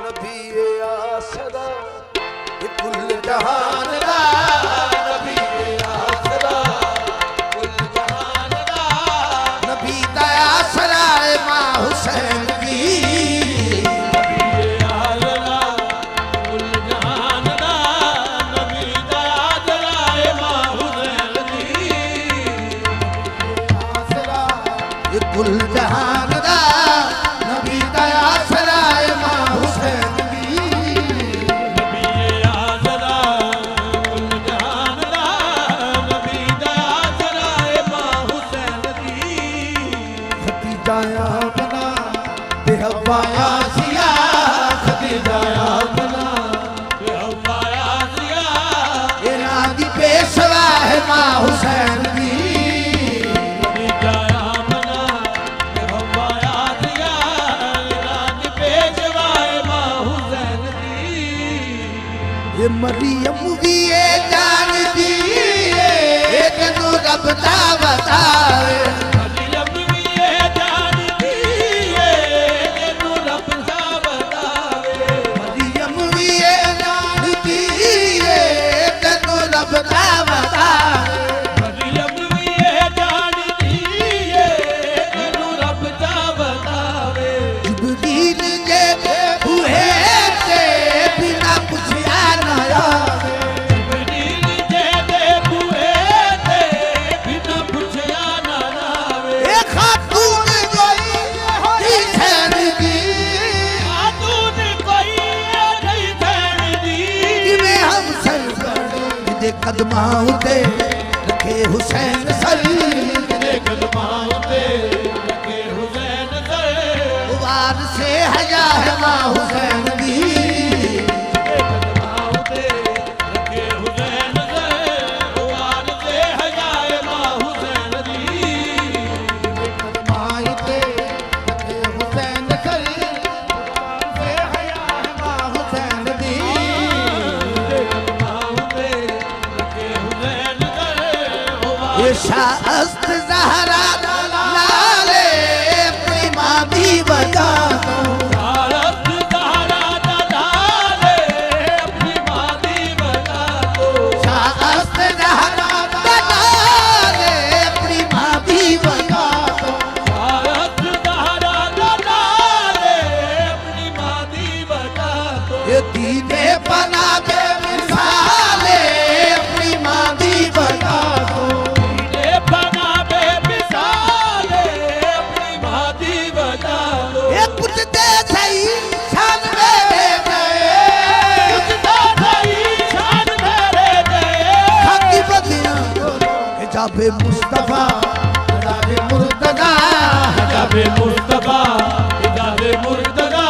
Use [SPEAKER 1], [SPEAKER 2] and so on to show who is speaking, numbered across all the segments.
[SPEAKER 1] नबी आसरा कुल जहान दा नबी आसरा कुल जहान दा नबी दा आसरा मां हुसैन की नबी आसरा कुल जहान दा नबी दा आसरा मां हुसैन की आसरा कुल जहान दा नबी दा आसरा मां हुसैन हुसैन ये मरियम भी ये जानती है तेनू रब दा बतावे मरियम भी ये जानती है तेनू रब दा बतावे मरियम भी ये जानती है तेनू रब दा बतावे मरियम भी ये जानती है तेनू रब दा बतावे जिब्रील जे हुए ते बिना पूछया कदमां ते रखे हुसैन सर कदमां ते रखे हुसैन सर वार से हया है मां हुसैन की कदमां ते रखे हुसैन सर वार से हया है मां हुसैन की कदमां ते रखे हुसैन सर वार से हया है मां हुसैन की शास्त ज़हरा लाले अपनी माँ भी बता दो शास्त ज़हरा लाले अपनी माँ भी बता दो शास्त ज़हरा लाले अपनी माँ भी बता दो शास्त ज़हरा लाले अपनी माँ भी बता दो ये दीने बना के मिसाले अपनी माँ भी बता दो जाबे मुस्तफा जाबे मुर्तदा जाबे मुस्तफा जाबे मुर्तदा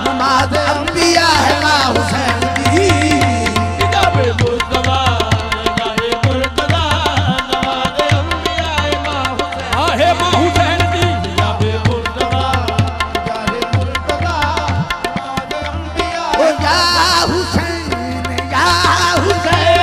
[SPEAKER 1] नमाज अंबिया है मां हुसैन की जाबे मुस्तफा जाबे मुर्तदा नमाज अंबिया है मां हुसैन आहे मां हुसैन की जाबे मुस्तफा जाबे मुर्तदा नमाज अंबिया ओ या हुसैन या हुसैन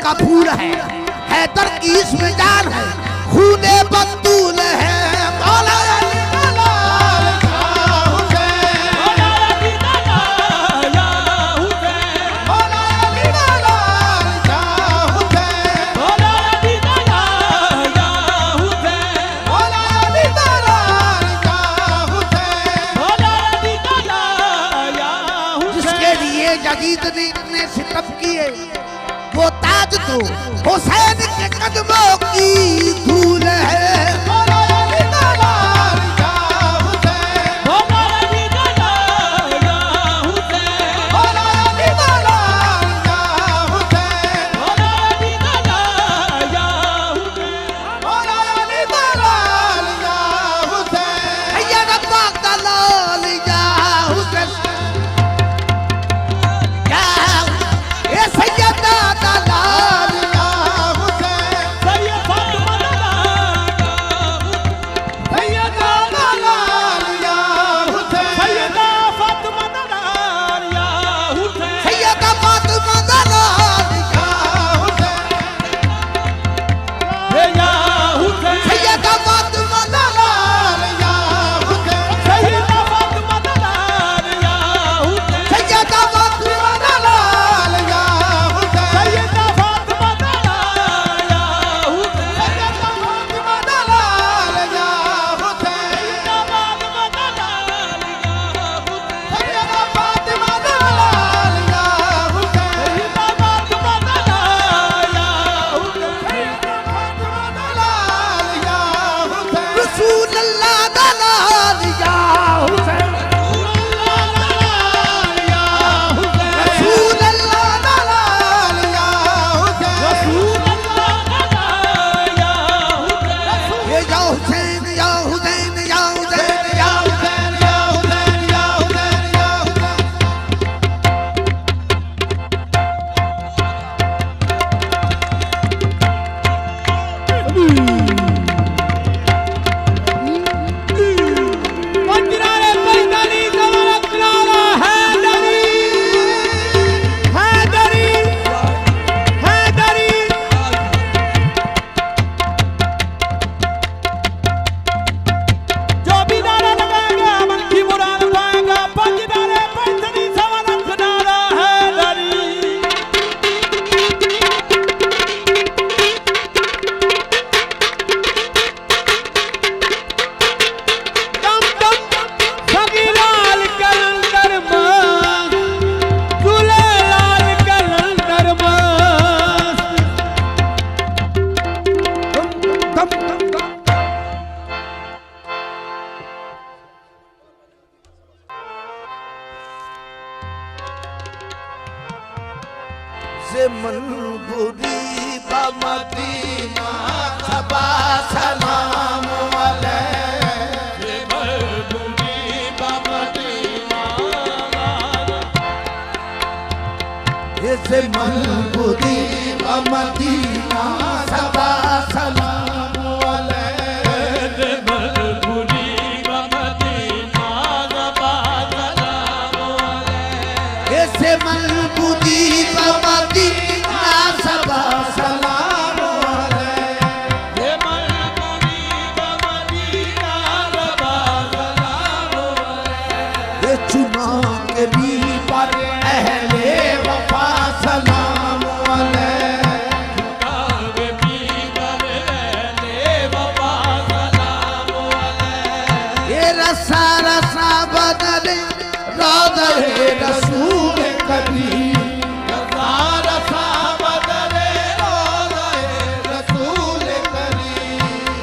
[SPEAKER 1] का फूल है हैदर की इसमें जान है खूने बंदूल है मौला अली यजीद ने सितम किए, वो ताज तो हुसैन के कदमों की धूल है।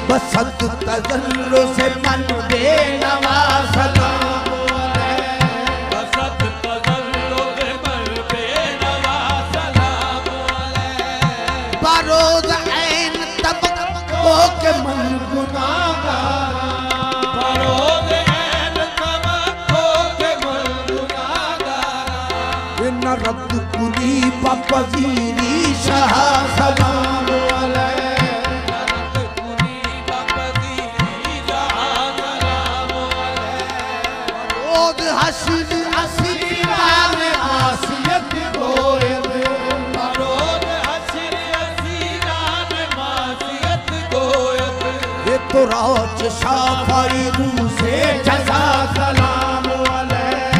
[SPEAKER 1] बसंत तजल्लो से मन बेनवा सलाम अलैह, बसंत तजल्लो से मन बेनवा सलाम अलैह, बरोज़ ऐन तबक हो के मन गुनाहगार, बरोज़ ऐन तबक हो के मन गुनाहगार, इन रद्द कुली पपजीरी शाह सलाम अलैह, हसीन हसीरान मासियत गोयब, बरोज़ हसीन हसीरान मासियत गोयब, ये तो राज शाफाई रूसे जज़ा सलाम अलैह,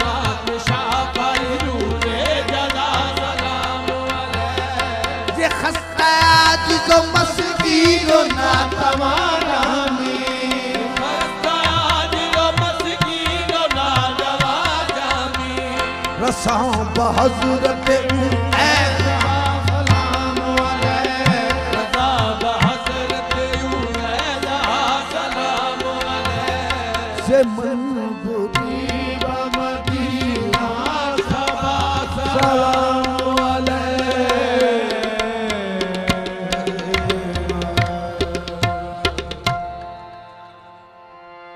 [SPEAKER 1] राज शाफाई रूसे जज़ा सलाम अलैह, ये खस्ता जिसो मस्कीनो ना तवाना असां बहज़रत